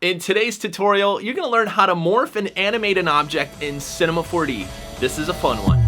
In today's tutorial, you're going to learn how to morph and animate an object in Cinema 4D. This is a fun one.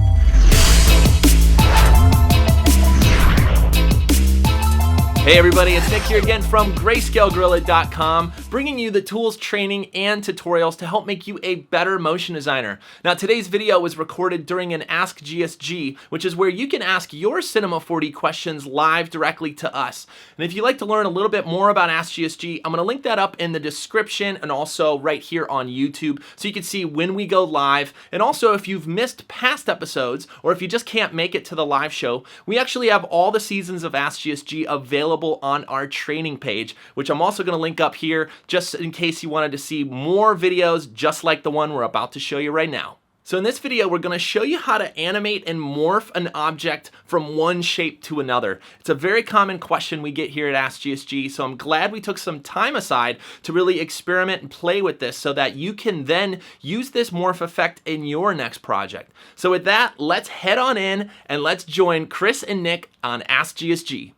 Hey everybody, it's Nick here again from Greyscalegorilla.com, bringing you the tools, training, and tutorials to help make you a better motion designer. Now today's video was recorded during an AskGSG, which is where you can ask your Cinema 4D questions live directly to us. And if you'd like to learn a little bit more about AskGSG, I'm going to link that up in the description and also right here on YouTube so you can see when we go live. And also if you've missed past episodes or if you just can't make it to the live show, we actually have all the seasons of AskGSG available on our training page, which I'm also going to link up here just in case you wanted to see more videos just like the one we're about to show you right now. So in this video, we're going to show you how to animate and morph an object from one shape to another. It's a very common question we get here at AskGSG, so I'm glad we took some time aside to really experiment and play with this so that you can then use this morph effect in your next project. So with that, let's head on in and let's join Chris and Nick on AskGSG.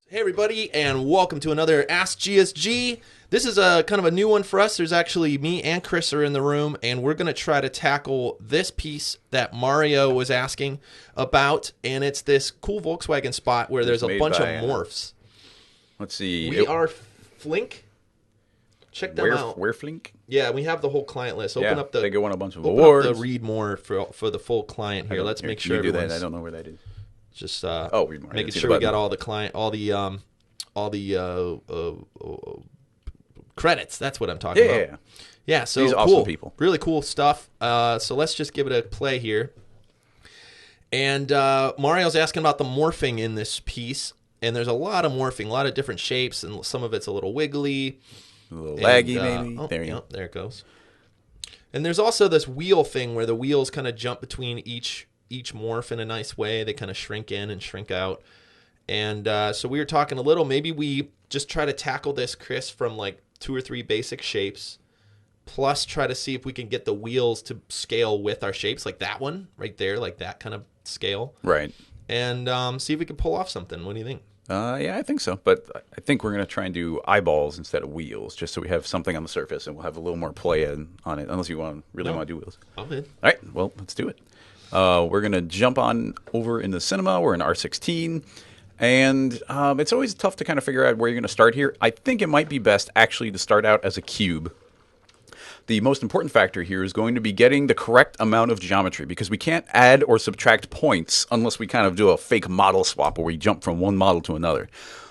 Hey everybody, and welcome to another AskGSG. This is a kind of a new one for us. There's actually me and Chris are in the room, and we're going to try to tackle this piece that Mario was asking about, and it's this cool Volkswagen spot where there's a bunch of morphs. Let's see. We are Flink. Check them out. We're Flink? Yeah, we have the whole client list. Open up the. They won a bunch of awards. Open up the read more for the full client here. Let's make sure you do that. I don't know where that is. Just read more. Making sure we got all the client, all the credits. That's what I'm talking about. Yeah. So these cool, awesome people, really cool stuff. So let's just give it a play here. And Mario's asking about the morphing in this piece, and there's a lot of morphing, a lot of different shapes, and some of it's a little wiggly, a little laggy, maybe. Oh, there you go. There it goes. And there's also this wheel thing where the wheels kind of jump between each morph in a nice way. They kind of shrink in and shrink out. And so we were talking a little, maybe we just try to tackle this, Chris, from like 2 or 3 basic shapes, plus try to see if we can get the wheels to scale with our shapes, like that one right there, like that kind of scale. Right. And see if we can pull off something. What do you think? Yeah, I think so. But I think we're going to try and do eyeballs instead of wheels, just so we have something on the surface and we'll have a little more play on it, unless you really want to do wheels. I'm in. All right, well, let's do it. We're going to jump on over in the cinema. We're in R16. And it's always tough to kind of figure out where you're going to start here. I think it might be best actually to start out as a cube. The most important factor here is going to be getting the correct amount of geometry, because we can't add or subtract points unless we kind of do a fake model swap where we jump from one model to another.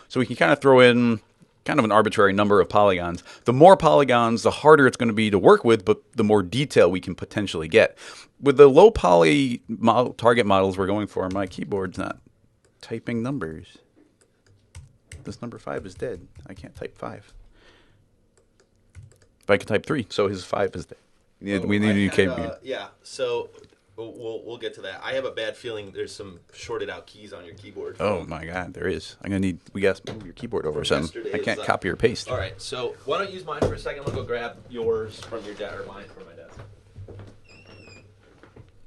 So we can kind of throw in kind of an arbitrary number of polygons. The more polygons, the harder it's going to be to work with, but the more detail we can potentially get. With the low poly target models we're going for, my keyboard's not typing numbers. This number 5 is dead. I can't type 5. But I can type 3, so his 5 is dead. We need a new keyboard. Yeah, so we'll get to that. I have a bad feeling there's some shorted out keys on your keyboard. Oh my God, there is. We got to move your keyboard over or something. I can't copy or paste. All right, so why don't you use mine for a second? I'm gonna go grab yours from your desk, or mine from my desk.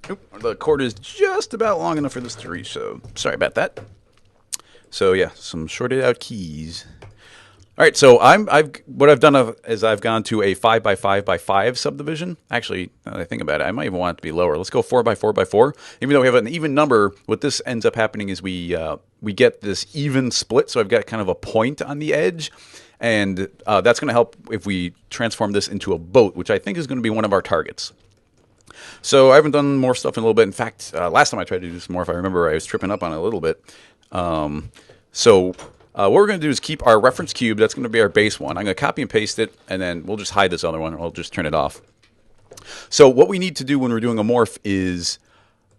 Oop, the cord is just about long enough for this to reach, so sorry about that. So yeah, some shorted out keys. All right, so what I've done is I've gone to a 5x5x5 subdivision. Actually, now that I think about it, I might even want it to be lower. Let's go 4x4x4. Even though we have an even number, what this ends up happening is we get this even split. So I've got kind of a point on the edge, and that's going to help if we transform this into a boat, which I think is going to be one of our targets. So I haven't done more stuff in a little bit. In fact, last time I tried to do some more, if I remember, I was tripping up on it a little bit. What we're going to do is keep our reference cube. That's going to be our base one. I'm going to copy and paste it, and then we'll just hide this other one, or I'll just turn it off. So what we need to do when we're doing a morph is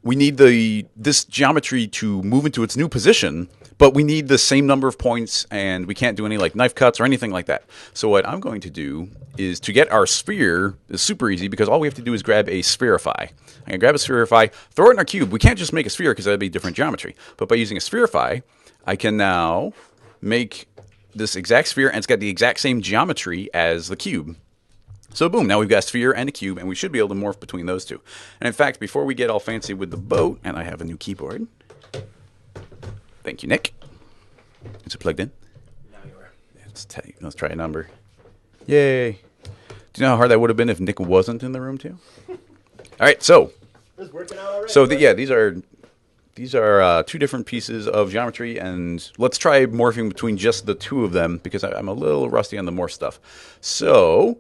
we need this geometry to move into its new position, but we need the same number of points, and we can't do any like knife cuts or anything like that. So what I'm going to do is to get our sphere is super easy, because all we have to do is grab a spherify. I'm going to grab a spherify, throw it in our cube. We can't just make a sphere because that would be different geometry. But by using a spherify, I can now make this exact sphere, and it's got the exact same geometry as the cube. So boom, now we've got a sphere and a cube, and we should be able to morph between those two. And in fact, before we get all fancy with the boat, and I have a new keyboard. Thank you, Nick. Is it plugged in? Now you are. Let's try a number. Yay. Do you know how hard that would have been if Nick wasn't in the room too? All right, so It's working out already. so yeah, these are two different pieces of geometry, and let's try morphing between just the two of them because I'm a little rusty on the morph stuff. So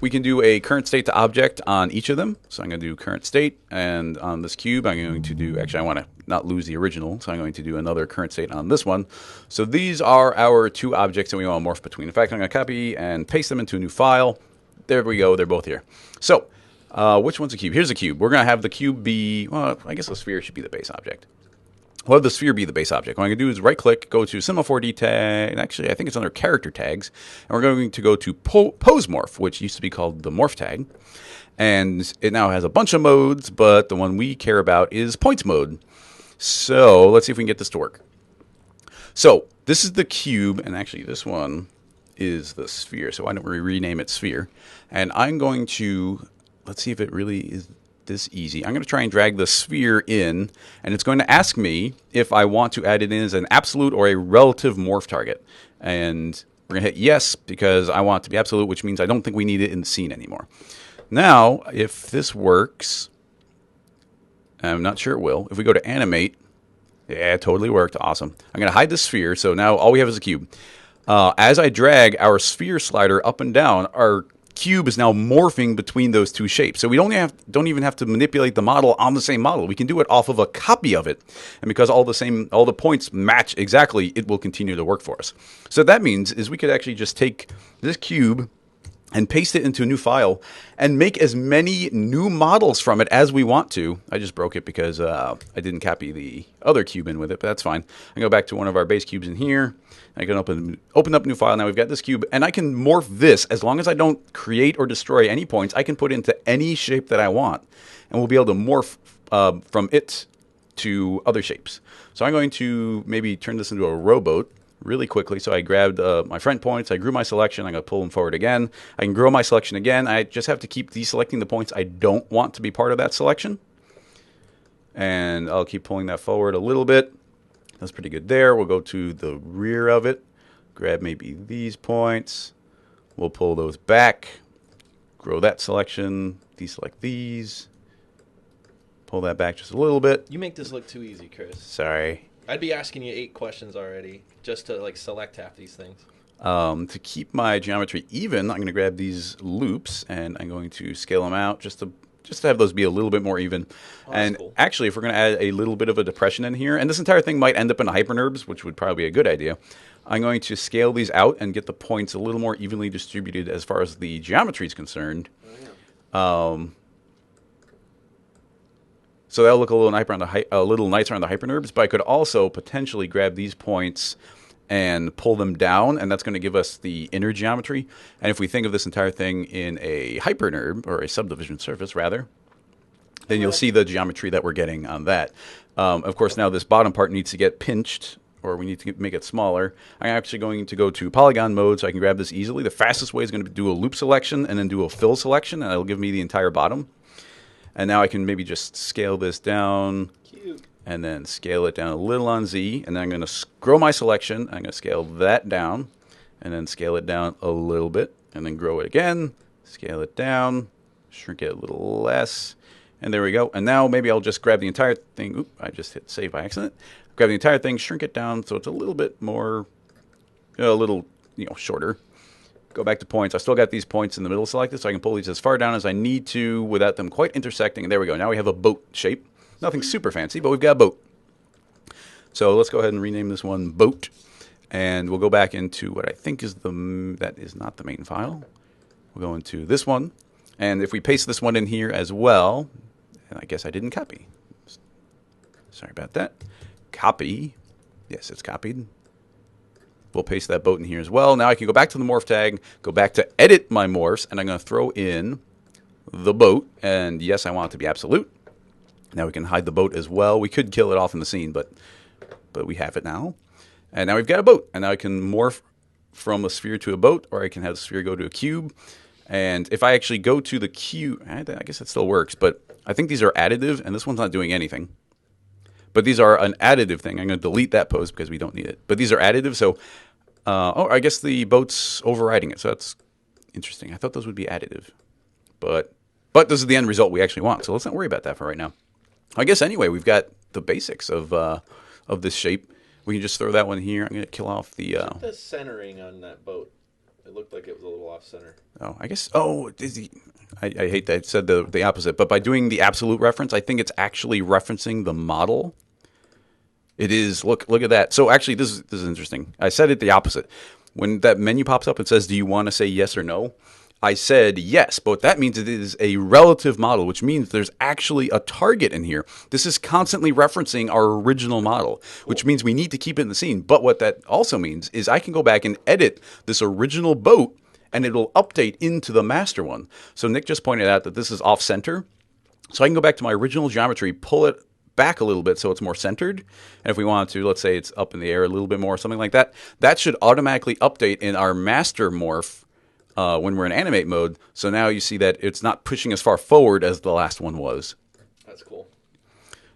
we can do a current state to object on each of them. So I'm going to do current state, and on this cube I'm going to do, actually I want to not lose the original, so I'm going to do another current state on this one. So these are our two objects that we want to morph between. In fact, I'm going to copy and paste them into a new file. There we go, they're both here. So which one's a cube? Here's a cube. We're going to have the cube be, well, I guess the sphere should be the base object. We'll have the sphere be the base object. What I'm going to do is right-click, go to Signal 4D tag, and actually I think it's under character tags, and we're going to go to Pose Morph, which used to be called the Morph Tag, and it now has a bunch of modes, but the one we care about is points mode. So let's see if we can get this to work. So this is the cube, and actually this one is the sphere, so why don't we rename it sphere? And I'm going to, let's see if it really is this easy. I'm going to try and drag the sphere in, and it's going to ask me if I want to add it in as an absolute or a relative morph target. And we're going to hit yes because I want it to be absolute, which means I don't think we need it in the scene anymore. Now, if this works, I'm not sure it will. If we go to animate, yeah, it totally worked. Awesome. I'm going to hide the sphere, so now all we have is a cube. As I drag our sphere slider up and down, our cube is now morphing between those two shapes. So we don't even have to manipulate the model on the same model. We can do it off of a copy of it. And because all the points match exactly, it will continue to work for us. So that means is we could actually just take this cube and paste it into a new file and make as many new models from it as we want to. I just broke it because I didn't copy the other cube in with it, but that's fine. I go back to one of our base cubes in here. I can open up a new file. Now we've got this cube, and I can morph this. As long as I don't create or destroy any points, I can put it into any shape that I want, and we'll be able to morph from it to other shapes. So I'm going to maybe turn this into a rowboat really quickly. So I grabbed my front points, I grew my selection, I'm going to pull them forward again. I can grow my selection again. I just have to keep deselecting the points I don't want to be part of that selection. And I'll keep pulling that forward a little bit. That's pretty good there. We'll go to the rear of it, grab maybe these points. We'll pull those back, grow that selection, deselect these, pull that back just a little bit. You make this look too easy, Chris. Sorry. I'd be asking you 8 questions already just to like select half these things. To keep my geometry even, I'm going to grab these loops and I'm going to scale them out just to have those be a little bit more even. Oh, and cool. Actually, if we're going to add a little bit of a depression in here, and this entire thing might end up in hypernerbs, which would probably be a good idea, I'm going to scale these out and get the points a little more evenly distributed as far as the geometry is concerned. Oh, yeah. So that'll look a little nicer on the hypernerbs, but I could also potentially grab these points and pull them down, and that's going to give us the inner geometry. And if we think of this entire thing in a hypernerb, or a subdivision surface rather, then you'll see the geometry that we're getting on that. Of course, now this bottom part needs to get pinched, or we need to make it smaller. I'm actually going to go to polygon mode so I can grab this easily. The fastest way is going to do a loop selection and then do a fill selection, and it'll give me the entire bottom. And now I can maybe just scale this down. Cute. And then scale it down a little on Z, and then I'm going to grow my selection. I'm going to scale that down, and then scale it down a little bit, and then grow it again, scale it down, shrink it a little less, and there we go. And now maybe I'll just grab the entire thing. Oop, I just hit save by accident. Grab the entire thing, shrink it down so it's a little bit more, a little shorter. Go back to points. I still got these points in the middle selected, so I can pull these as far down as I need to without them quite intersecting. And there we go. Now we have a boat shape. Nothing super fancy, but we've got a boat. So let's go ahead and rename this one boat. And we'll go back into what I think is that is not the main file. We'll go into this one. And if we paste this one in here as well, and I guess I didn't copy. Sorry about that. Copy. Yes, it's copied. We'll paste that boat in here as well. Now I can go back to the morph tag, go back to edit my morphs, and I'm going to throw in the boat. And yes, I want it to be absolute. Now we can hide the boat as well. We could kill it off in the scene, but we have it now. And now we've got a boat. And now I can morph from a sphere to a boat, or I can have the sphere go to a cube. And if I actually go to the cube, I guess it still works, but I think these are additive, and this one's not doing anything. But these are an additive thing. I'm going to delete that pose because we don't need it. But these are additive, so I guess the boat's overriding it, so Interesting. I thought those would be additive. But this is the end result we actually want, so let's not worry about that for right now. I guess anyway, we've got the basics of this shape. We can just throw that one here. I'm going to kill off the... the centering on that boat. It looked like it was a little off center. Oh, I guess... Oh, I hate that. It said the opposite. But by doing the absolute reference, I think it's actually referencing the model. It is. Look at that. So actually, this is interesting. I said it the opposite. When that menu pops up and says, do you want to say yes or no? I said yes, but that means it is a relative model, which means there's actually a target in here. This is constantly referencing our original model, which means we need to keep it in the scene. But what that also means is I can go back and edit this original boat, and it'll update into the master one. So Nick just pointed out that this is off-center. So I can go back to my original geometry, pull it back a little bit so it's more centered. And if we wanted to, let's say it's up in the air a little bit more, something like that, that should automatically update in our master morph when we're in animate mode. So now you see that it's not pushing as far forward as the last one was. That's cool.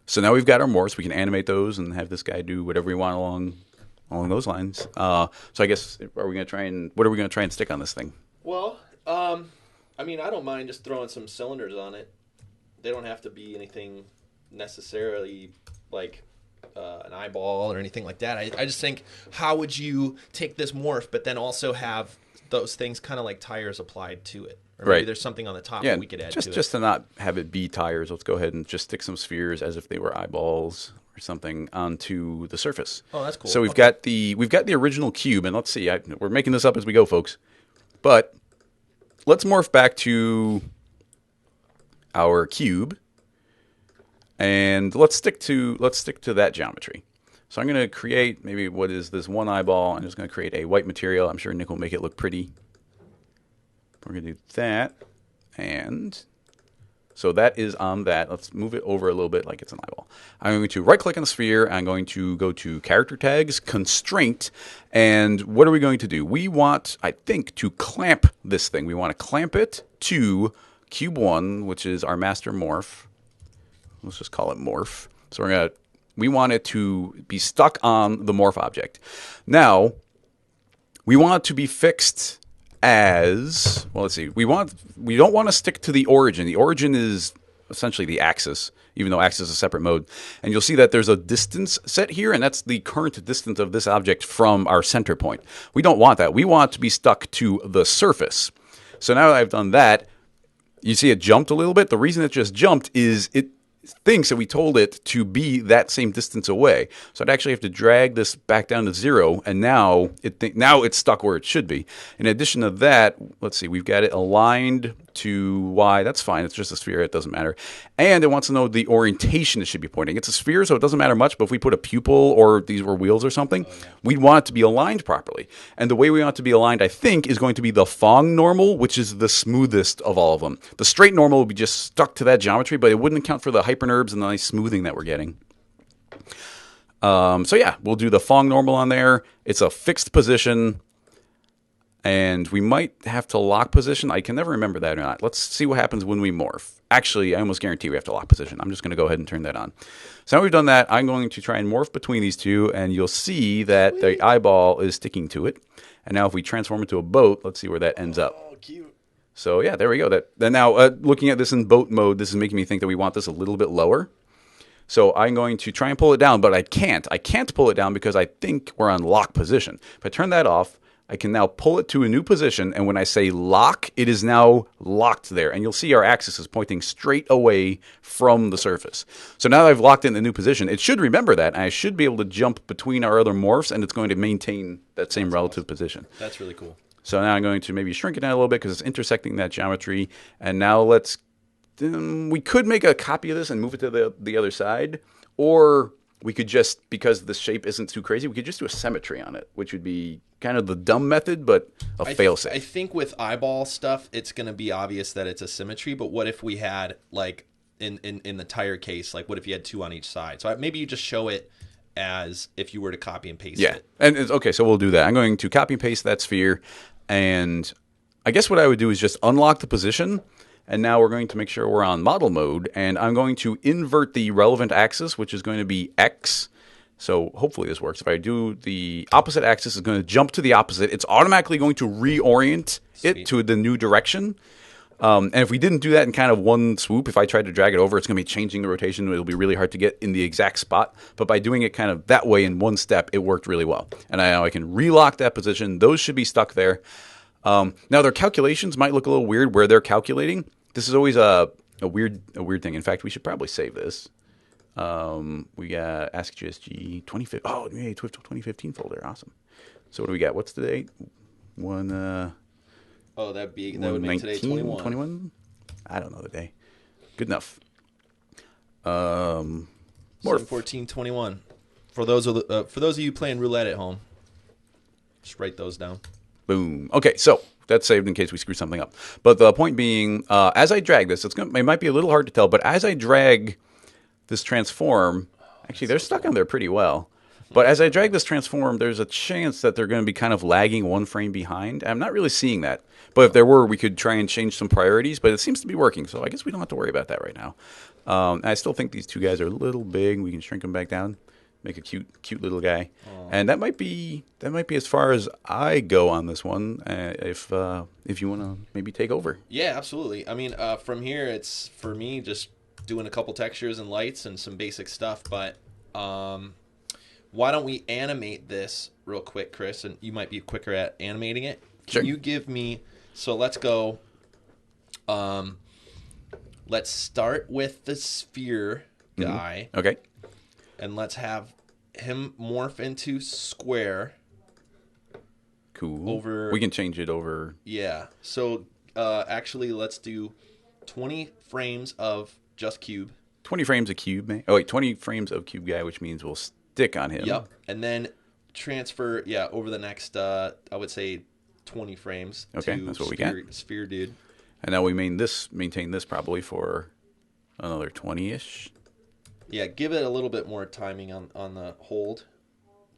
So now we've got our morphs. We can animate those and have this guy do whatever we want along those lines. So I guess what are we going to try and stick on this thing? Well, I mean, I don't mind just throwing some cylinders on it. They don't have to be anything necessarily like an eyeball or anything like that. I just think, how would you take this morph but then also have those things kind of like tires applied to it? Or maybe there's something on the top that we could add to it. Just to not have it be tires, let's go ahead and just stick some spheres as if they were eyeballs or something onto the surface. Oh, that's cool. So we've got the original cube, and let's see, we're making this up as we go, folks. But let's morph back to our cube, and let's stick to that geometry. So I'm going to create maybe what is this one eyeball. I'm just going to create a white material. I'm sure Nick will make it look pretty. We're going to do that, and so that is on that. Let's move it over a little bit like it's an eyeball. I'm going to right-click on the sphere. I'm going to go to Character Tags, Constraint, and what are we going to do? We want, I think, to clamp this thing. We want to clamp it to Cube 1, which is our master morph. Let's just call it morph. So we want it to be stuck on the morph object. Now, we want it to be fixed as, well, let's see. We don't want to stick to the origin. The origin is essentially the axis, even though axis is a separate mode. And you'll see that there's a distance set here, and that's the current distance of this object from our center point. We don't want that. We want it to be stuck to the surface. So now that I've done that, you see it jumped a little bit. The reason it just jumped is it thinks that we told it to be that same distance away. So I'd actually have to drag this back down to 0, and now it's stuck where it should be. In addition to that, let's see, we've got it aligned to Y. That's fine. It's just a sphere. It doesn't matter. And it wants to know the orientation it should be pointing. It's a sphere, so it doesn't matter much, but if we put a pupil or these were wheels or something, we'd want it to be aligned properly. And the way we want it to be aligned, I think, is going to be the Phong normal, which is the smoothest of all of them. The straight normal would be just stuck to that geometry, but it wouldn't account for the hypernerbs and the nice smoothing that we're getting. So yeah, we'll do the Phong normal on there. It's a fixed position. And we might have to lock position. I can never remember that or not. Let's see what happens when we morph. Actually, I almost guarantee we have to lock position. I'm just going to go ahead and turn that on. So now we've done that, I'm going to try and morph between these two, and you'll see that the eyeball is sticking to it. And now if we transform it to a boat, let's see where that ends up. Oh, cute. So yeah, there we go. Then now, looking at this in boat mode, this is making me think that we want this a little bit lower. So I'm going to try and pull it down, but I can't. I can't pull it down because I think we're on lock position. If I turn that off, I can now pull it to a new position, and when I say lock, it is now locked there. And you'll see our axis is pointing straight away from the surface. So now that I've locked it in the new position, it should remember that, and I should be able to jump between our other morphs, and it's going to maintain that same relative position. That's really cool. So now I'm going to maybe shrink it down a little bit because it's intersecting that geometry. And now we could make a copy of this and move it to the other side, or we could just, because the shape isn't too crazy, we could just do a symmetry on it, which would be kind of the dumb method, but a fail-safe. I think with eyeball stuff, it's going to be obvious that it's a symmetry, but what if we had, like, in the tire case, like, what if you had 2 on each side? So maybe you just show it as if you were to copy and paste it. And okay, so we'll do that. I'm going to copy and paste that sphere, and I guess what I would do is just unlock the position, and now we're going to make sure we're on model mode, and I'm going to invert the relevant axis, which is going to be X, So hopefully this works. If I do the opposite axis, it's going to jump to the opposite. It's automatically going to reorient it to the new direction. And if we didn't do that in kind of one swoop, if I tried to drag it over, it's going to be changing the rotation. It'll be really hard to get in the exact spot. But by doing it kind of that way in one step, it worked really well. And now I can relock that position. Those should be stuck there. Now their calculations might look a little weird where they're calculating. This is always a weird thing. In fact, we should probably save this. We got AskGSG 2015. Oh, yeah, 2015 folder. Awesome. So what do we got? What's the date? Oh, that would make today 21. 21? I don't know the day. Good enough. Morph. 14/21. For those of you playing roulette at home, just write those down. Boom. Okay, so that's saved in case we screw something up. But the point being, as I drag this, it might be a little hard to tell, but as I drag this transform, actually they're stuck on there pretty well. But as I drag this transform, there's a chance that they're going to be kind of lagging one frame behind. I'm not really seeing that. But if there were, we could try and change some priorities. But it seems to be working, so I guess we don't have to worry about that right now. I still think these two guys are a little big. We can shrink them back down, make a cute little guy. Aww. And that might be as far as I go on this one. If you want to maybe take over. Yeah, absolutely. I mean, from here, it's for me just doing a couple textures and lights and some basic stuff. But why don't we animate this real quick, Chris? And you might be quicker at animating it. Can you give me... So let's go... let's start with the sphere guy. Mm-hmm. Okay. And let's have him morph into square. Cool. We can change it over... Yeah. So actually, let's do 20 frames of just cube. 20 frames of cube, man. Oh, wait, 20 frames of cube guy, which means we'll stick on him. Yep. And then transfer, over the next, I would say, 20 frames okay, to that's what we got. Sphere dude. And now we maintain this probably for another 20-ish. Yeah, give it a little bit more timing on the hold,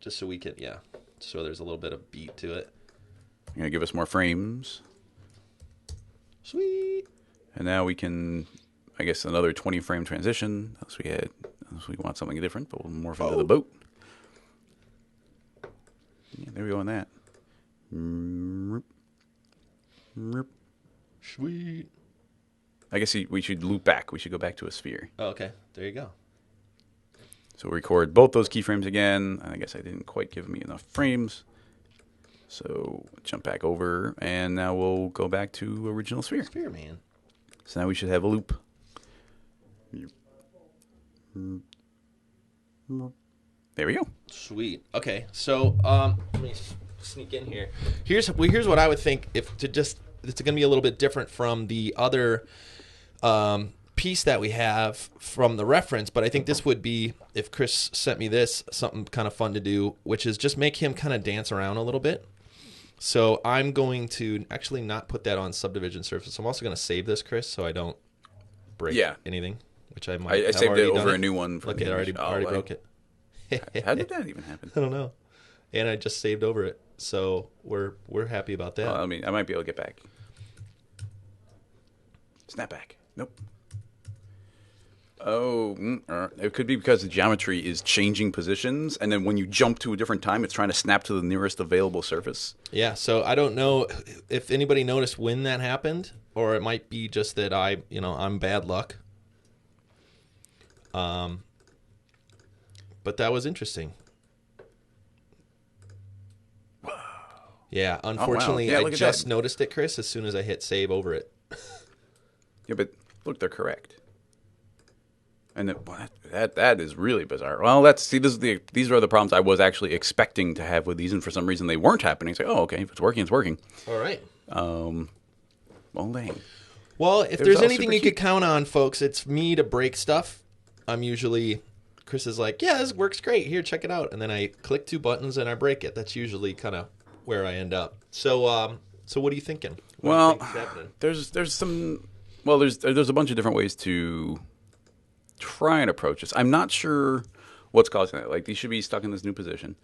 just so we can, so there's a little bit of beat to it. You're going to give us more frames. Sweet. And now we can... I guess another 20-frame transition. Unless we want something different, but we'll morph into the boat. Yeah, there we go on that. Sweet. I guess we should loop back. We should go back to a sphere. Oh, okay. There you go. So record both those keyframes again. I guess I didn't quite give me enough frames. So jump back over, and now we'll go back to original sphere. Sphere, man. So now we should have a loop. There we go. Sweet. Okay, so let me sneak in here. Here's what I would think it's going to be a little bit different from the other piece that we have from the reference, but I think this would be, if Chris sent me this, something kind of fun to do, which is just make him kind of dance around a little bit. So I'm going to actually not put that on subdivision surface. I'm also going to save this, Chris, so I don't break anything. Which I might. I saved it over a new one. Look, it already broke it. How did that even happen? I don't know. And I just saved over it, so we're happy about that. I mean, I might be able to get back. Snap back. Nope. Oh, it could be because the geometry is changing positions, and then when you jump to a different time, it's trying to snap to the nearest available surface. Yeah, so I don't know if anybody noticed when that happened, or it might be just that I'm bad luck. But that was interesting. Whoa. Yeah, unfortunately, I just noticed it, Chris, as soon as I hit save over it. Yeah, but look, they're correct. And that is really bizarre. Well, these are the problems I was actually expecting to have with these, and for some reason they weren't happening. It's like, oh, okay, if it's working, it's working. All right. Well, dang. Well, if there's anything you could count on, folks, it's me to break stuff. I'm usually, Chris is like, yeah, this works great. Here, check it out. And then I click two buttons and I break it. That's usually kind of where I end up. So what are you thinking? Well, there's a bunch of different ways to try and approach this. I'm not sure what's causing it. Like, these should be stuck in this new position.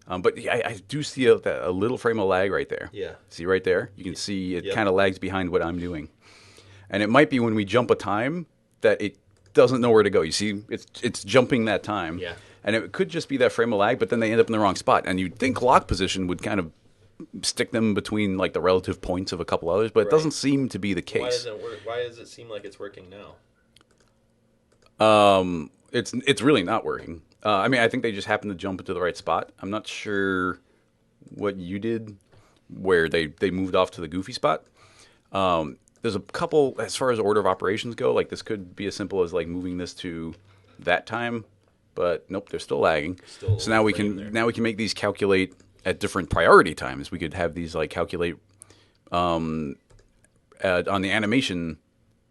But I do see a little frame of lag right there. Yeah. See right there? You can see it kind of lags behind what I'm doing. And it might be when we jump a time that it doesn't know where to go. You see, it's jumping that time. Yeah. And it could just be that frame of lag, but then they end up in the wrong spot. And you'd think lock position would kind of stick them between like the relative points of a couple others, but it doesn't seem to be the case. Why doesn't it work? Why does it seem like it's working now? It's really not working. I mean, I think they just happened to jump into the right spot. I'm not sure what you did, where they moved off to the goofy spot. There's a couple, as far as order of operations go, like this could be as simple as like moving this to that time, but nope, they're still lagging. So now we can make these calculate at different priority times. We could have these like calculate on the animation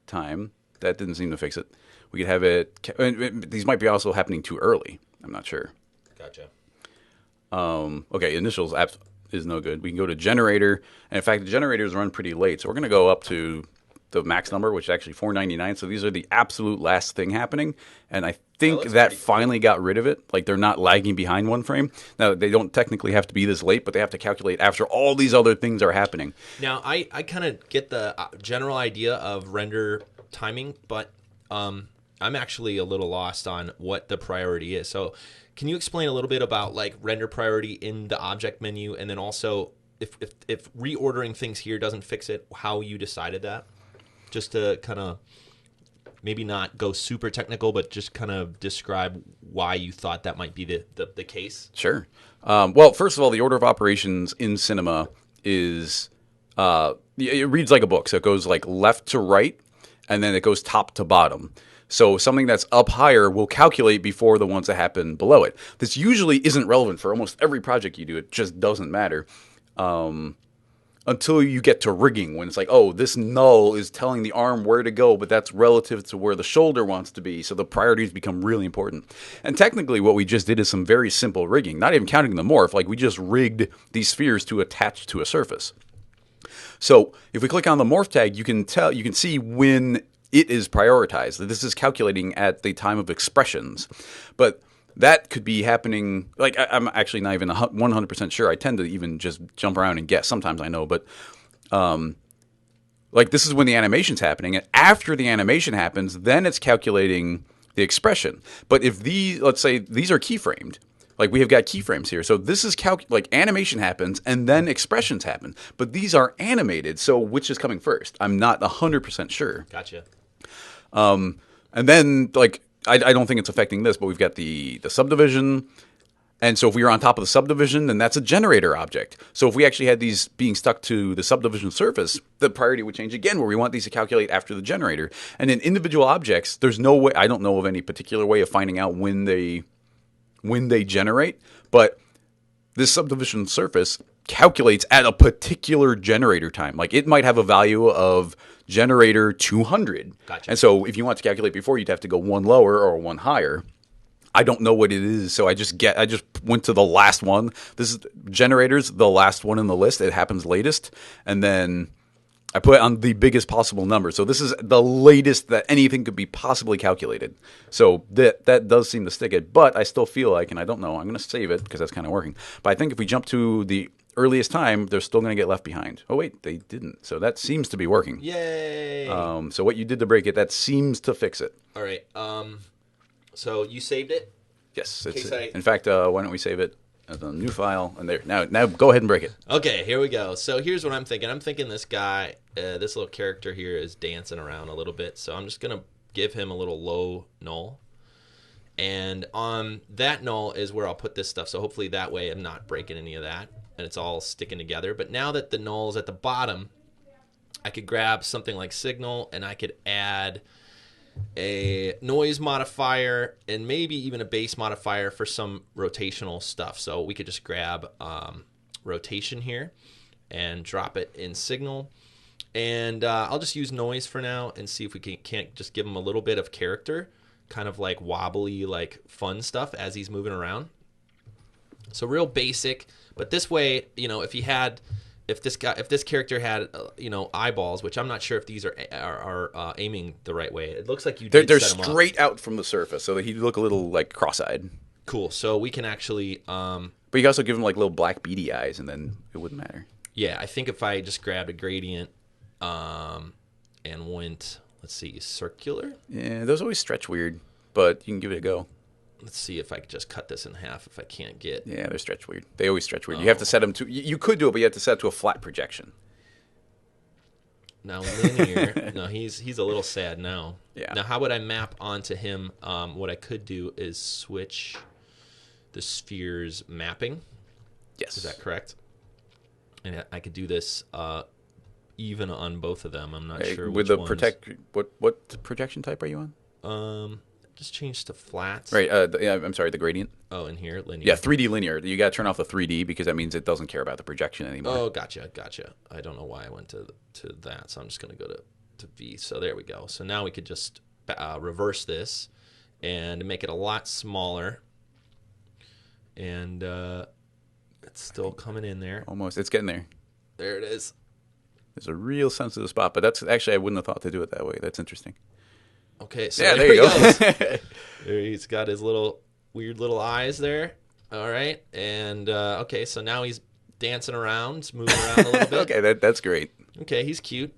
time. That didn't seem to fix it. We could have it. These might be also happening too early. I'm not sure. Gotcha. Okay, initials is no good. We can go to generator, and in fact, the generators run pretty late. So we're going to go up to the max number, which is actually 499. So these are the absolute last thing happening, and I think that finally got rid of it. Like they're not lagging behind one frame. Now they don't technically have to be this late, but they have to calculate after all these other things are happening. Now I kind of get the general idea of render timing, but I'm actually a little lost on what the priority is. So can you explain a little bit about like render priority in the object menu, and then also if reordering things here doesn't fix it, how you decided that? Just to kind of maybe not go super technical, but just kind of describe why you thought that might be the case. Sure. Well, first of all, the order of operations in Cinema is it reads like a book. So it goes like left to right, and then it goes top to bottom. So something that's up higher will calculate before the ones that happen below it. This usually isn't relevant for almost every project you do. It just doesn't matter. Until you get to rigging, when it's like, oh, this null is telling the arm where to go, but that's relative to where the shoulder wants to be. So the priorities become really important. And technically what we just did is some very simple rigging, not even counting the morph. Like we just rigged these spheres to attach to a surface. So if we click on the morph tag, you can see when it is prioritized. This is calculating at the time of expressions. But that could be happening, like I'm actually not even 100% sure. I tend to even just jump around and guess. Sometimes I know, but like this is when the animation's happening. And after the animation happens, then it's calculating the expression. But if let's say these are keyframed, like we have got keyframes here. So this is like animation happens and then expressions happen. But these are animated, so which is coming first? I'm not 100% sure. Gotcha. And then like, I don't think it's affecting this, but we've got the subdivision. And so if we were on top of the subdivision, then that's a generator object. So if we actually had these being stuck to the subdivision surface, the priority would change again, where we want these to calculate after the generator. And in individual objects, there's no way, I don't know of any particular way of finding out when they generate, but this subdivision surface calculates at a particular generator time. Like it might have a value of generator 200. Gotcha. And so if you want to calculate before, you'd have to go one lower or one higher. I don't know what it is, so I just went to the last one. This is generators, the last one in the list. It happens latest, and then I put it on the biggest possible number. So this is the latest that anything could be possibly calculated. So that does seem to stick it, but I still feel like, and I don't know, I'm going to save it because that's kind of working. But I think if we jump to the earliest time, they're still going to get left behind. Oh wait, they didn't. So that seems to be working. Yay! So what you did to break it, that seems to fix it. All right. So you saved it? Yes. In fact, why don't we save it as a new file? And there. Now go ahead and break it. Okay, here we go. So here's what I'm thinking. I'm thinking this guy, this little character here is dancing around a little bit. So I'm just going to give him a little low null. And on that null is where I'll put this stuff. So hopefully that way I'm not breaking any of that. And it's all sticking together. But now that the null is at the bottom, I could grab something like signal, and I could add a noise modifier and maybe even a bass modifier for some rotational stuff. So we could just grab rotation here and drop it in signal. And I'll just use noise for now and see if we can't just give him a little bit of character, kind of like wobbly, like fun stuff as he's moving around. So real basic, but this way, if this character had, eyeballs, which I'm not sure if these are aiming the right way. It looks like they're straight out from the surface, so that he'd look a little like cross-eyed. Cool. So we can actually. But you can also give him like little black beady eyes, and then it wouldn't matter. Yeah, I think if I just grabbed a gradient, and went, let's see, circular. Yeah, those always stretch weird, but you can give it a go. let's see if I could just cut this in half if I can't get. Yeah, they're stretched weird. They always stretch weird. You have to set them to. You could do it, but you have to set it to a flat projection. Now linear. No, he's a little sad now. Yeah. Now how would I map onto him? What I could do is switch the spheres mapping. Yes. Is that correct? And I could do this even on both of them. I'm not sure with which the ones. What projection type are you on? Just change to flat. Right. Yeah, I'm sorry. The gradient. Oh, in here, linear. Yeah, 3D linear. You got to turn off the 3D because that means it doesn't care about the projection anymore. Oh, gotcha. I don't know why I went to that, so I'm just going to go to V. So there we go. So now we could just reverse this and make it a lot smaller. And it's still coming in there. Almost. It's getting there. There it is. There's a real sensitive spot, but that's actually, I wouldn't have thought to do it that way. That's interesting. Okay, so yeah, there you go. There he's got his little weird little eyes there. All right, and okay, so now he's dancing around, moving around a little bit. Okay, that's great. Okay, he's cute.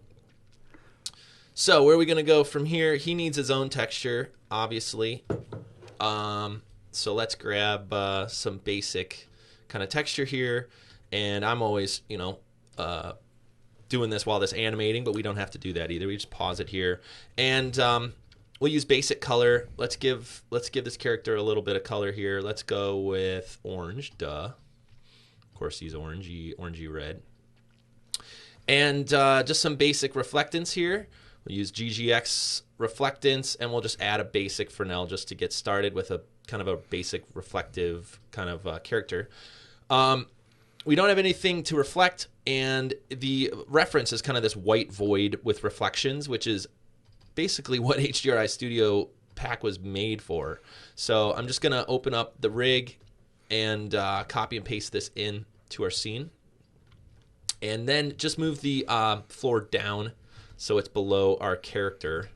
So where are we gonna go from here? He needs his own texture, obviously. So let's grab some basic kind of texture here, and I'm always, doing this while this animating, but we don't have to do that either. We just pause it here, and we'll use basic color. Let's give this character a little bit of color here. Let's go with orange. Duh. Of course, he's orangey red. And just some basic reflectance here. We'll use GGX reflectance, and we'll just add a basic for now just to get started with a kind of a basic reflective kind of character. We don't have anything to reflect, and the reference is kind of this white void with reflections, which is basically what HDRI Studio Pack was made for. So I'm just going to open up the rig and copy and paste this in to our scene. And then just move the floor down so it's below our character.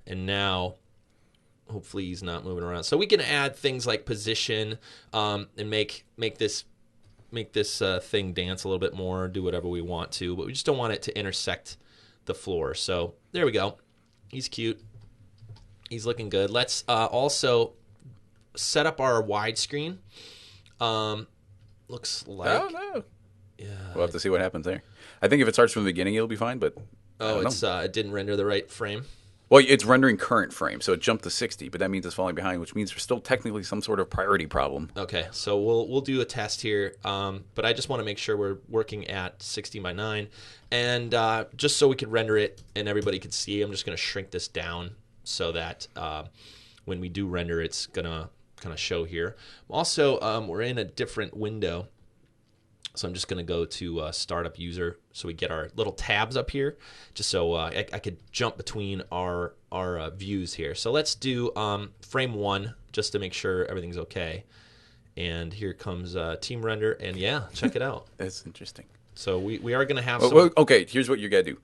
And now, hopefully he's not moving around. So we can add things like position and make this thing dance a little bit more, do whatever we want to, but we just don't want it to intersect the floor. So there we go. He's cute. He's looking good. Let's also set up our widescreen. Looks like... Oh, no. Yeah. We'll have to see what happens there. I think if it starts from the beginning, it'll be fine, but it didn't render the right frame. Well, it's rendering current frame, so it jumped to 60, but that means it's falling behind, which means there's still technically some sort of priority problem. Okay, so we'll do a test here, but I just want to make sure we're working at 16:9, and just so we can render it and everybody can see, I'm just going to shrink this down so that when we do render, it's going to kind of show here. Also, we're in a different window. So I'm just going to go to Startup User so we get our little tabs up here, just so I could jump between our views here. So let's do frame 1 just to make sure everything's okay. And here comes Team Render, and yeah, check it out. That's interesting. So we are going to have Well, okay, here's what you got to do.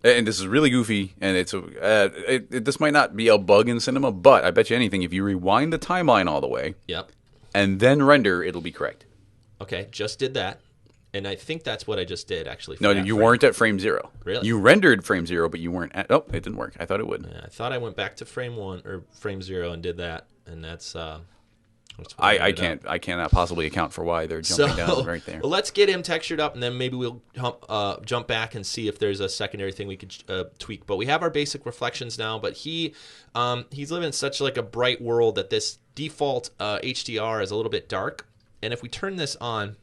And this is really goofy, and this might not be a bug in Cinema, but I bet you anything, if you rewind the timeline all the way, yep, and then render, it'll be correct. Okay, just did that. And I think that's what I just did, actually. No, you weren't at frame 0. Really? You rendered frame 0, but you weren't at... Oh, it didn't work. I thought it would. Yeah, I thought I went back to frame 1 or frame 0 and did that, and that's... I cannot possibly account for why they're jumping down right there. Well, let's get him textured up, and then maybe we'll jump back and see if there's a secondary thing we could tweak. But we have our basic reflections now. But he's living in such like a bright world that this default HDR is a little bit dark. And if we turn this on,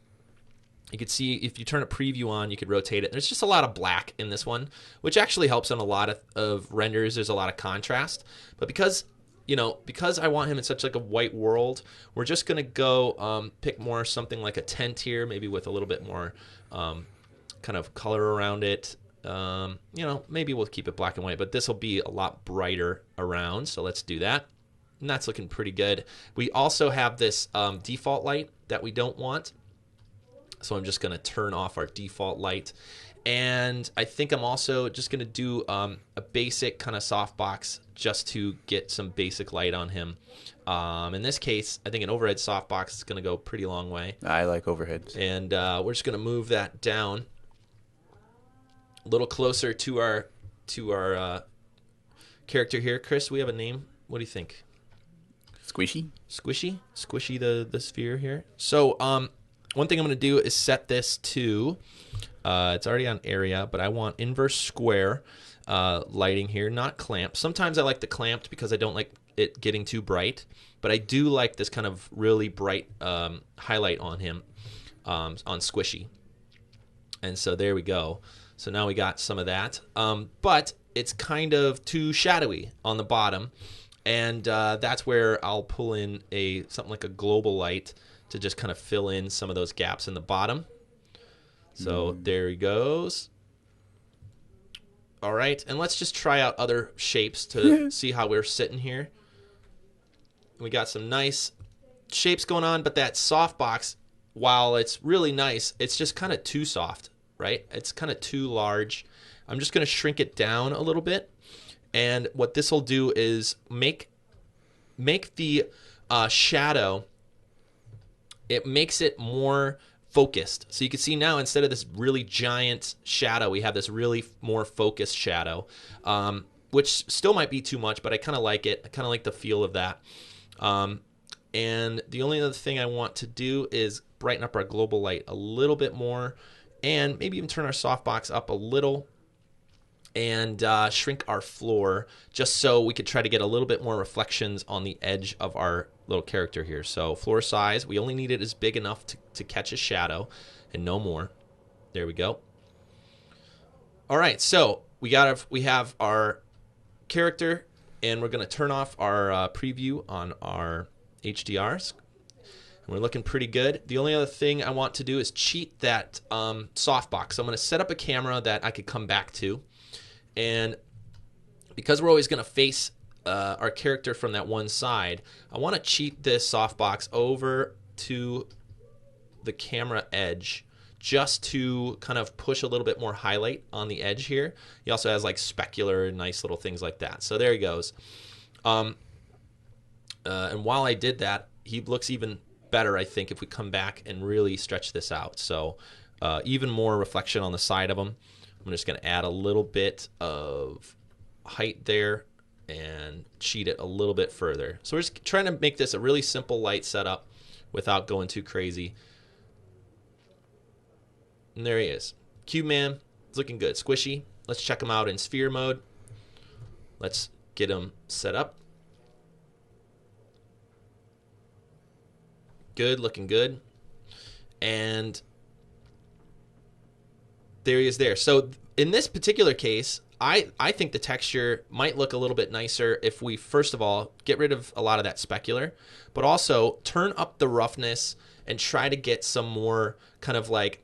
you could see if you turn a preview on, you could rotate it. There's just a lot of black in this one, which actually helps on a lot of renders. There's a lot of contrast, but because I want him in such like a white world, we're just gonna go pick more something like a tent here, maybe with a little bit more kind of color around it. Maybe we'll keep it black and white, but this will be a lot brighter around. So let's do that, and that's looking pretty good. We also have this default light that we don't want. So I'm just going to turn off our default light. And I think I'm also just going to do a basic kind of softbox just to get some basic light on him. In this case, I think an overhead softbox is going to go a pretty long way. I like overheads. And we're just going to move that down a little closer to our character here. Chris, we have a name. What do you think? Squishy the sphere here. So one thing I'm going to do is set this to, it's already on area, but I want inverse square lighting here, not clamp. Sometimes I like the clamped because I don't like it getting too bright, but I do like this kind of really bright highlight on him, on Squishy. And so there we go. So now we got some of that, but it's kind of too shadowy on the bottom, and that's where I'll pull in something like a global light to just kind of fill in some of those gaps in the bottom. So there he goes. All right, and let's just try out other shapes to see how we're sitting here. We got some nice shapes going on, but that softbox, while it's really nice, it's just kind of too soft, right? It's kind of too large. I'm just going to shrink it down a little bit, and what this will do is make the shadow, it makes it more focused. So you can see now, instead of this really giant shadow, we have this really more focused shadow, which still might be too much, but I kind of like it. I kind of like the feel of that. And the only other thing I want to do is brighten up our global light a little bit more, and maybe even turn our softbox up a little, and shrink our floor just so we could try to get a little bit more reflections on the edge of our little character here. So floor size, we only need it as big enough to catch a shadow and no more. There we go. All right, so we have our character, and we're going to turn off our preview on our HDRs. And we're looking pretty good. The only other thing I want to do is cheat that softbox. So I'm going to set up a camera that I could come back to. And because we're always going to face our character from that one side, I want to cheat this softbox over to the camera edge just to kind of push a little bit more highlight on the edge here. He also has like specular and nice little things like that. So there he goes. And while I did that, he looks even better, I think, if we come back and really stretch this out. So even more reflection on the side of him. I'm just going to add a little bit of height there and cheat it a little bit further. So we're just trying to make this a really simple light setup without going too crazy. And there he is. Cube Man is looking good. Squishy. Let's check him out in sphere mode. Let's get him set up. Good, looking good. And there he is there. So in this particular case, I think the texture might look a little bit nicer if we, first of all, get rid of a lot of that specular, but also turn up the roughness and try to get some more kind of like,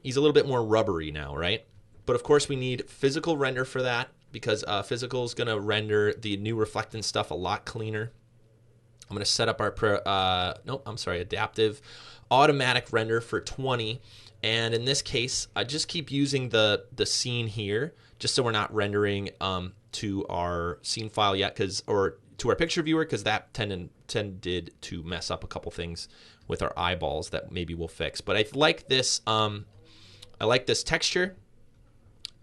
he's a little bit more rubbery now, right? But of course we need physical render for that, because physical is going to render the new reflectance stuff a lot cleaner. I'm going to set up our, adaptive automatic render for 20. And in this case, I just keep using the scene here, just so we're not rendering to our scene file yet, or to our picture viewer, because that tended to mess up a couple things with our eyeballs that maybe we'll fix. But I like this. I like this texture,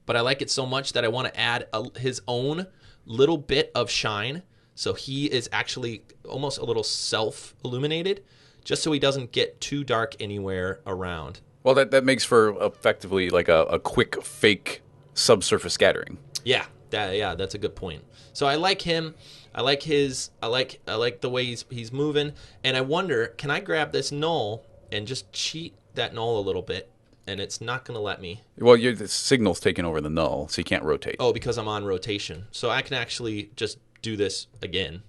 but I like it so much that I want to add his own little bit of shine. So he is actually almost a little self-illuminated, just so he doesn't get too dark anywhere around. Well, that makes for effectively like a quick fake subsurface scattering. Yeah, that's a good point. So I like him. I like the way he's moving, and I wonder, can I grab this null and just cheat that null a little bit? And it's not going to let me. Well, the signal's taking over the null, so you can't rotate. Oh, because I'm on rotation. So I can actually just do this again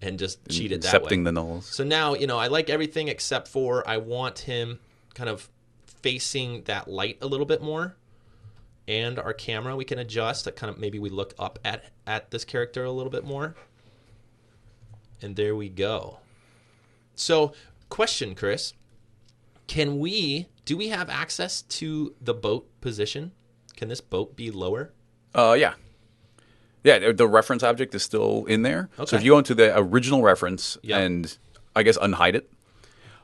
and just cheat it that way. Accepting the nulls. So now, I like everything except for I want him kind of facing that light a little bit more. And our camera we can adjust. That kind of maybe we look up at this character a little bit more. And there we go. So, question, Chris. Do we have access to the boat position? Can this boat be lower? Yeah. Yeah, the reference object is still in there. Okay. So if you go into the original reference and, I guess, unhide it,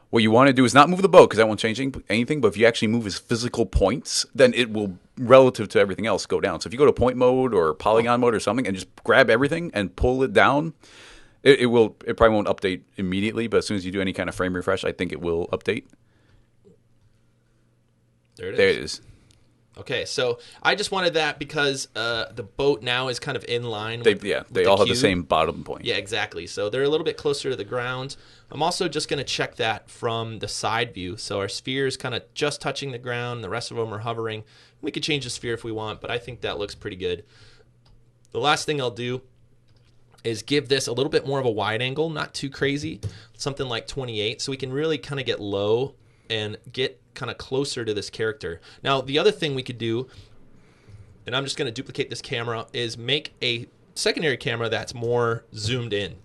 what you want to do is not move the boat, because that won't change anything, but if you actually move his physical points, then it will, relative to everything else, go down. So if you go to point mode or polygon mode or something and just grab everything and pull it down, It will. It probably won't update immediately, but as soon as you do any kind of frame refresh, I think it will update. There it is. There it is. Okay, so I just wanted that because the boat now is kind of in line. They all have the same bottom point. Yeah, exactly. So they're a little bit closer to the ground. I'm also just going to check that from the side view. So our sphere is kind of just touching the ground. The rest of them are hovering. We could change the sphere if we want, but I think that looks pretty good. The last thing I'll do is give this a little bit more of a wide angle, not too crazy, something like 28, so we can really kind of get low and get kind of closer to this character. Now, the other thing we could do, and I'm just going to duplicate this camera, is make a secondary camera that's more zoomed in.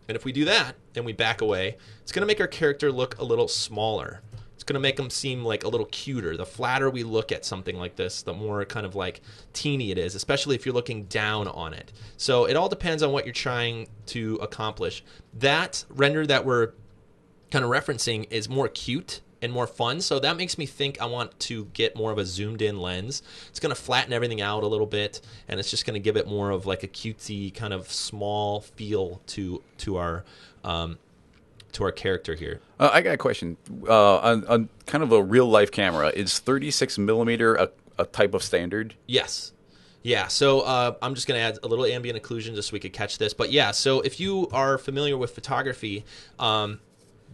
And if we do that and we back away, it's going to make our character look a little smaller. It's going to make them seem like a little cuter. The flatter we look at something like this, the more kind of like teeny it is, especially if you're looking down on it. So it all depends on what you're trying to accomplish. That render that we're kind of referencing is more cute and more fun, so that makes me think I want to get more of a zoomed in lens. It's going to flatten everything out a little bit, and it's just going to give it more of like a cutesy kind of small feel to our character here. I got a question. On kind of a real life camera, is 36 millimeter a type of standard? Yes. Yeah, so I'm just going to add a little ambient occlusion just so we could catch this. But yeah, so if you are familiar with photography,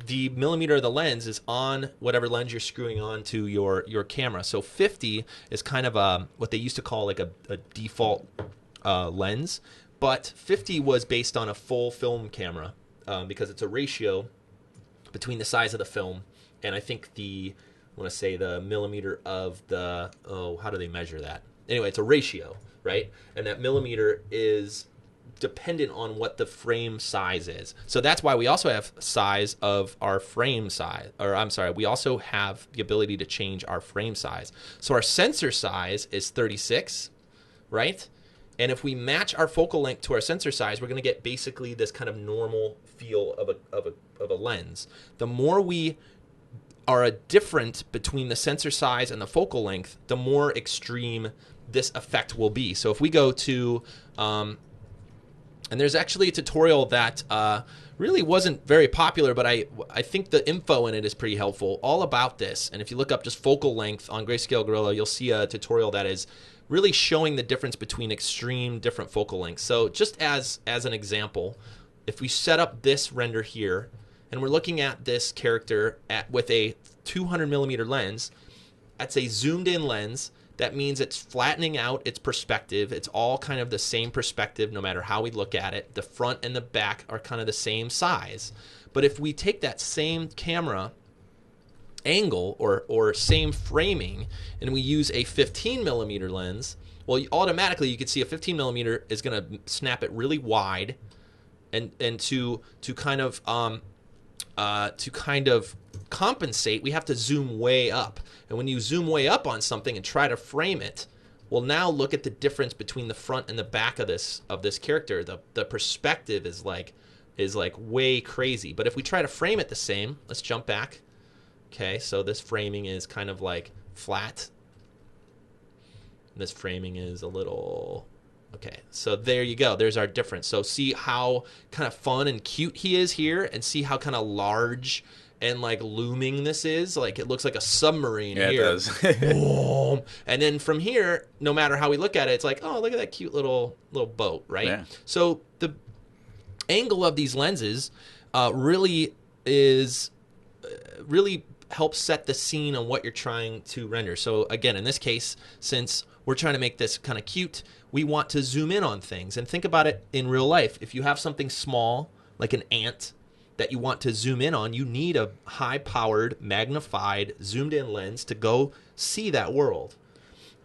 the millimeter of the lens is on whatever lens you're screwing on to your camera. So 50 is kind of what they used to call like a default lens, but 50 was based on a full film camera because it's a ratio between the size of the film and I think I want to say the millimeter of the, how do they measure that? Anyway, it's a ratio, right? And that millimeter is dependent on what the frame size is. So that's why we also have size of our frame size, or I'm sorry, we also have the ability to change our frame size. So our sensor size is 36, right? And if we match our focal length to our sensor size, we're going to get basically this kind of normal feel of a lens. The more we are different between the sensor size and the focal length, the more extreme this effect will be. So if we go to and there's actually a tutorial that really wasn't very popular, but I think the info in it is pretty helpful, all about this. And if you look up just focal length on Greyscalegorilla, you'll see a tutorial that is really showing the difference between extreme different focal lengths. So just as an example, if we set up this render here, and we're looking at this character with a 200 millimeter lens, that's a zoomed in lens. That means it's flattening out its perspective. It's all kind of the same perspective no matter how we look at it. The front and the back are kind of the same size. But if we take that same camera angle or same framing and we use a 15 millimeter lens, well, automatically you can see a 15 millimeter is going to snap it really wide, and to kind of compensate, we have to zoom way up. And when you zoom way up on something and try to frame it, well, now look at the difference between the front and the back of this character. The perspective is like way crazy. But if we try to frame it the same, let's jump back. Okay, so this framing is kind of like flat. This framing is a little... Okay, so there you go. There's our difference. So see how kind of fun and cute he is here, and see how kind of large and like looming this is. Like it looks like a submarine here. Yeah, it does. Boom. And then from here, no matter how we look at it, it's like, oh, look at that cute little boat, right? Yeah. So the angle of these lenses really helps set the scene on what you're trying to render. So again, in this case, since we're trying to make this kind of cute, we want to zoom in on things. And think about it in real life. If you have something small, like an ant, that you want to zoom in on, you need a high-powered, magnified, zoomed-in lens to go see that world.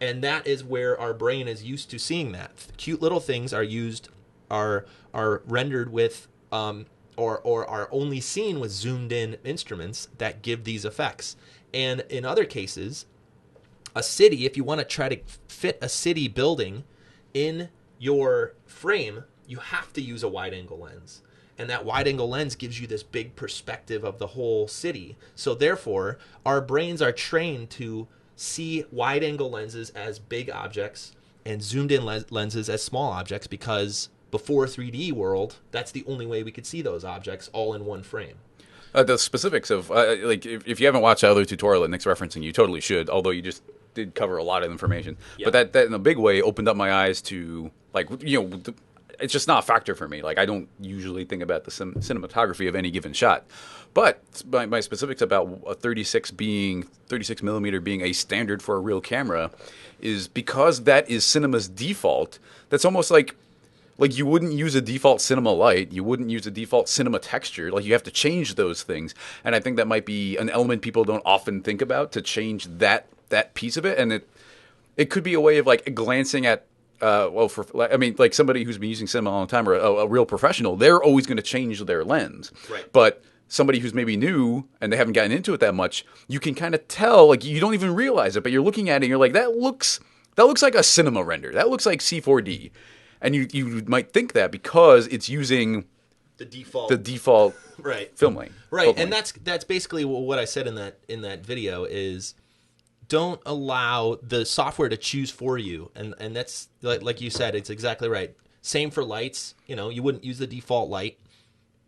And that is where our brain is used to seeing that. Cute little things are rendered with, or are only seen with zoomed-in instruments that give these effects. And in other cases, a city, if you want to try to fit a city building in your frame, you have to use a wide-angle lens. And that wide-angle lens gives you this big perspective of the whole city. So therefore, our brains are trained to see wide-angle lenses as big objects and zoomed-in lenses as small objects, because before 3D world, that's the only way we could see those objects all in one frame. The specifics of like if you haven't watched the other tutorial that Nick's referencing, you totally should. Although you just did cover a lot of information, Yeah. but that in a big way opened up my eyes to like it's just not a factor for me. Like I don't usually think about the cinematography of any given shot, but my specifics about a 36 millimeter being a standard for a real camera is because that is cinema's default. That's almost like you wouldn't use a default cinema light, you wouldn't use a default cinema texture. Like you have to change those things, and I think that might be an element people don't often think about, to change that piece of it. And it could be a way of like glancing at like somebody who's been using cinema a long time, or a real professional, they're always going to change their lens. Right. But somebody who's maybe new and they haven't gotten into it that much, you can kind of tell, like you don't even realize it, but you're looking at it and you're like, that looks like a cinema render. That looks like C4D. And you might think that because it's using The default right. film lane. Right, Film and lane. that's basically what I said in that video is, don't allow the software to choose for you, and that's like you said, it's exactly right. Same for lights. You wouldn't use the default light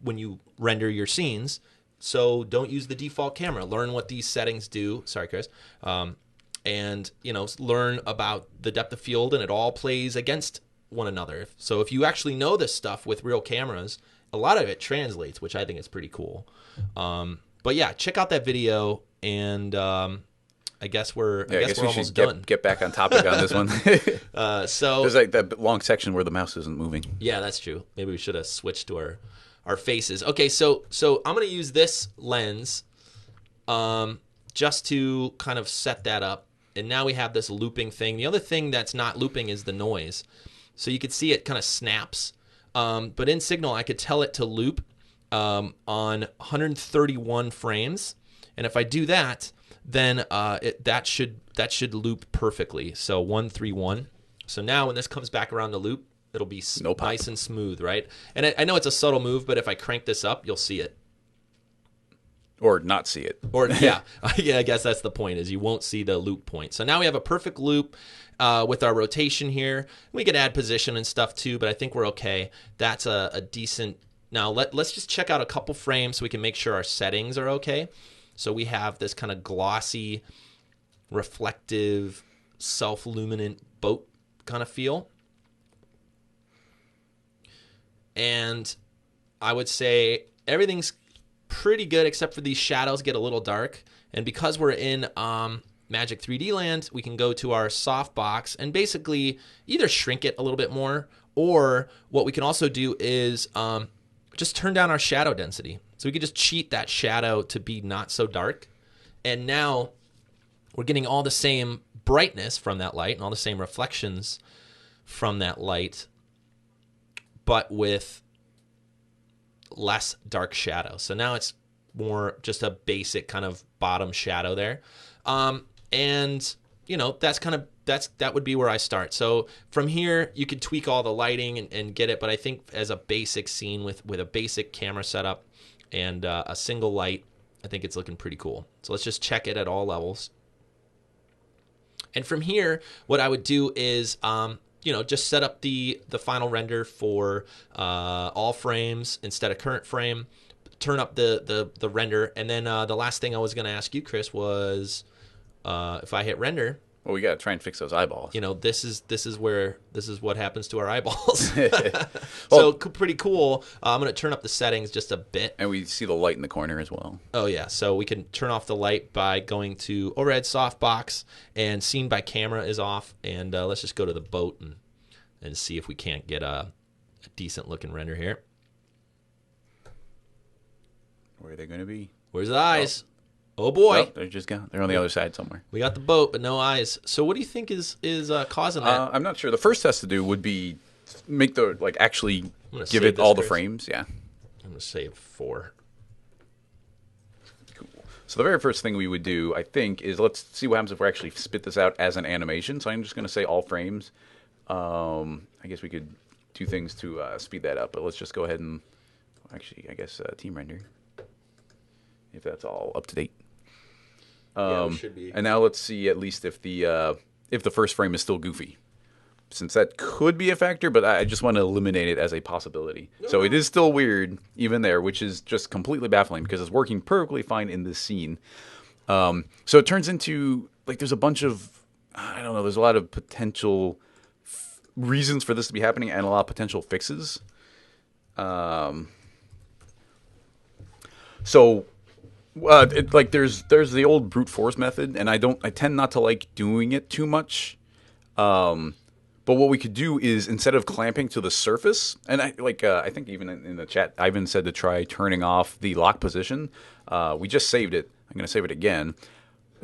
when you render your scenes, so don't use the default camera. Learn what these settings do. Sorry, Chris. And learn about the depth of field, and it all plays against one another. So if you actually know this stuff with real cameras, a lot of it translates, which I think is pretty cool. But yeah, check out that video, and I guess we're almost done. Get back on topic on this one. So there's like that long section where the mouse isn't moving. Yeah, that's true. Maybe we should have switched to our faces. Okay, so I'm going to use this lens just to kind of set that up. And now we have this looping thing. The other thing that's not looping is the noise. So you could see it kind of snaps. But in Signal, I could tell it to loop on 131 frames. And if I do that, then that should loop perfectly. So 131. So now when this comes back around the loop, it'll be nice and smooth, right? And I know it's a subtle move, but if I crank this up, you'll see it. Or not see it. Or yeah, I guess that's the point, is you won't see the loop point. So now we have a perfect loop with our rotation here. We could add position and stuff too, but I think we're okay. That's a decent. Now let's just check out a couple frames so we can make sure our settings are okay. So we have this kind of glossy, reflective, self-luminant boat kind of feel. And I would say everything's pretty good except for these shadows get a little dark. And because we're in Magic 3D land, we can go to our softbox and basically either shrink it a little bit more, or what we can also do is just turn down our shadow density. So we could just cheat that shadow to be not so dark. And now we're getting all the same brightness from that light and all the same reflections from that light, but with less dark shadow. So now it's more just a basic kind of bottom shadow there. And that would be where I start. So from here, you could tweak all the lighting and get it. But I think as a basic scene with a basic camera setup and a single light, I think it's looking pretty cool. So let's just check it at all levels. And from here, what I would do is, just set up the final render for all frames instead of current frame. Turn up the render, and then the last thing I was going to ask you, Chris, was if I hit render. Well, we got to try and fix those eyeballs. This is what happens to our eyeballs. So pretty cool. I'm going to turn up the settings just a bit. And we see the light in the corner as well. Oh, yeah. So we can turn off the light by going to overhead softbox, and scene by camera is off. And let's just go to the boat and see if we can't get a decent looking render here. Where are they going to be? Where's the eyes? Oh boy. Oh, they're just gone. They're on the other side somewhere. We got the boat, but no eyes. So what do you think is causing that? I'm not sure. The first test to do would be make actually give it all the frames. Yeah. I'm going to save 4. Cool. So the very first thing we would do, I think, is let's see what happens if we actually spit this out as an animation. So I'm just going to say all frames. I guess we could do things to speed that up, but let's just go ahead and actually, I guess, team render, if that's all up to date. Yeah, it should be. And now let's see at least if the first frame is still goofy. since that could be a factor, but I just want to eliminate it as a possibility. So it is still weird, even there, which is just completely baffling because it's working perfectly fine in this scene. So it turns into, like, there's a bunch of, I don't know, there's a lot of potential reasons for this to be happening and a lot of potential fixes. There's the old brute force method, and I tend not to like doing it too much. But what we could do is, instead of clamping to the surface, and I think even in the chat, Ivan said to try turning off the lock position. We just saved it. I'm going to save it again.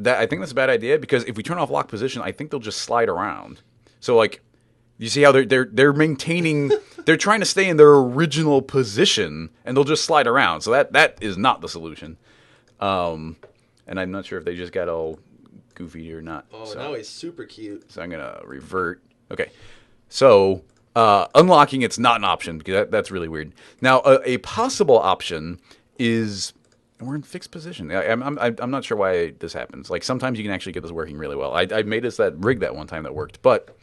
I think that's a bad idea, because if we turn off lock position, I think they'll just slide around. So, like, you see how they're maintaining, they're trying to stay in their original position, and they'll just slide around. So that is not the solution. And I'm not sure if they just got all goofy or not. Oh, now he's super cute. So I'm going to revert. Okay. So unlocking it's not an option, because that's really weird. Now, a possible option is, we're in fixed position. I'm not sure why this happens. Like, sometimes you can actually get this working really well. I made that rig that one time that worked. But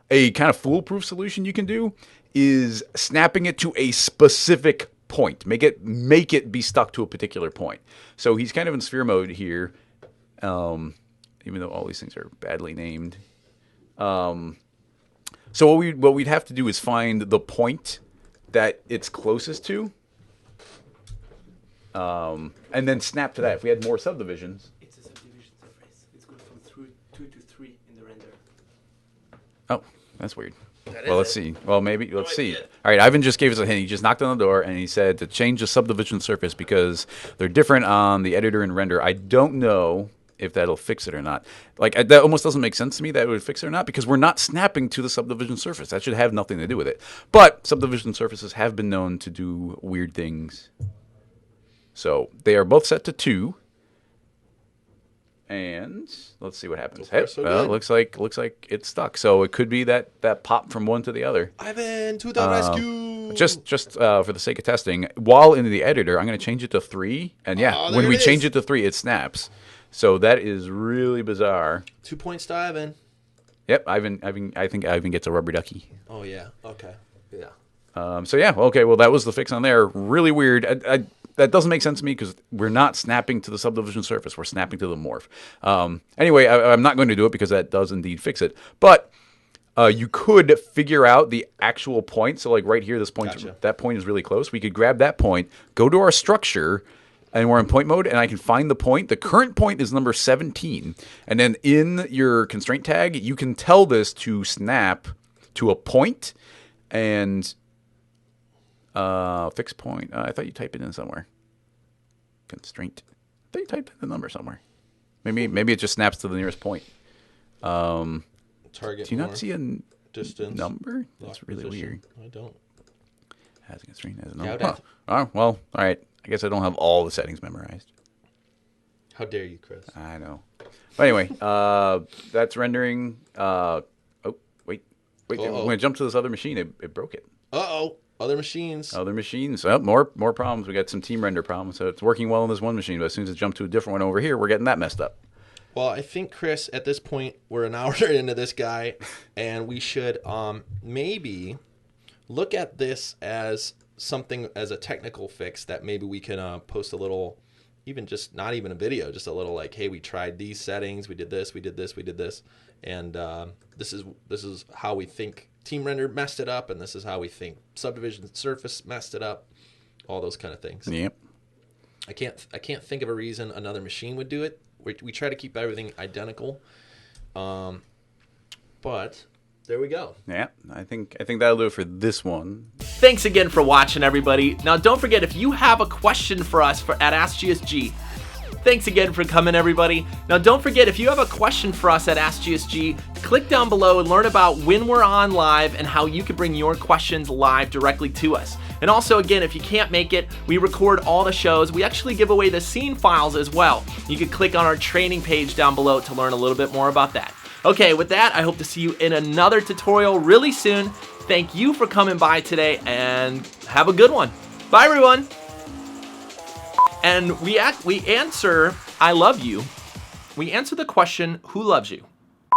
a kind of foolproof solution you can do is snapping it to a specific point. Make it be stuck to a particular point. So he's kind of in sphere mode here, even though all these things are badly named. So what we'd have to do is find the point that it's closest to, and then snap to that. If we had more subdivisions. It's a subdivision surface. It's good from 2 to 3 in the render. Oh, that's weird. Well, let's see. Well, maybe let's see. All right, Ivan just gave us a hint. He just knocked on the door and he said to change the subdivision surface because they're different on the editor and render. I don't know if that'll fix it or not. Like, that almost doesn't make sense to me that it would fix it or not, because we're not snapping to the subdivision surface. That should have nothing to do with it. But subdivision surfaces have been known to do weird things. So they are both set to 2. And let's see what happens. Hey, well, looks like it's stuck. So it could be that pop from one to the other. Ivan to the rescue! Just for the sake of testing, while in the editor, I'm going to change it to 3. And yeah, when we change it to 3, it snaps. So that is really bizarre. 2 points to Ivan. Yep, Ivan. I think Ivan gets a rubber ducky. Oh yeah. Okay. Yeah. So yeah. Okay. Well, that was the fix on there. Really weird. That doesn't make sense to me because we're not snapping to the subdivision surface. We're snapping to the morph. Anyway, I'm not going to do it because that does indeed fix it. But you could figure out the actual point. So like right here, this point, Gotcha. That point is really close. We could grab that point, go to our structure, and we're in point mode, and I can find the point. The current point is number 17. And then in your constraint tag, you can tell this to snap to a point and fix point. I thought you typed it in somewhere. Constraint. I thought you typed in the number somewhere. Maybe it just snaps to the nearest point. Target. Do you not see a distance number? That's really weird. I don't. Has a constraint as a number. Huh. Oh, well, all right. I guess I don't have all the settings memorized. How dare you, Chris? I know. But anyway, that's rendering. Oh, wait. I'm going to jump to this other machine. It broke it. Uh-oh. Other machines. Oh, more problems. We got some team render problems. So it's working well on this one machine, but as soon as it jumped to a different one over here, we're getting that messed up. Well, I think, Chris, at this point, we're an hour into this guy, and we should maybe look at this as something, as a technical fix that maybe we can post a little, even just not even a video, just a little like, hey, we tried these settings, we did this, and this is how we think team render messed it up, and this is how we think subdivision surface messed it up, all those kind of things. Yep. I can't think of a reason another machine would do it. We try to keep everything identical, but there we go. Yeah, I think that'll do it for this one. Thanks again for watching, everybody. Now, don't forget, if you have a question for us at AskGSG, thanks again for coming, everybody. Now, don't forget, if you have a question for us at AskGSG, click down below and learn about when we're on live and how you can bring your questions live directly to us. And also, again, if you can't make it, we record all the shows. We actually give away the scene files as well. You can click on our training page down below to learn a little bit more about that. Okay, with that, I hope to see you in another tutorial really soon. Thank you for coming by today, and have a good one. Bye, everyone. And we answer, I love you. We answer the question, who loves you?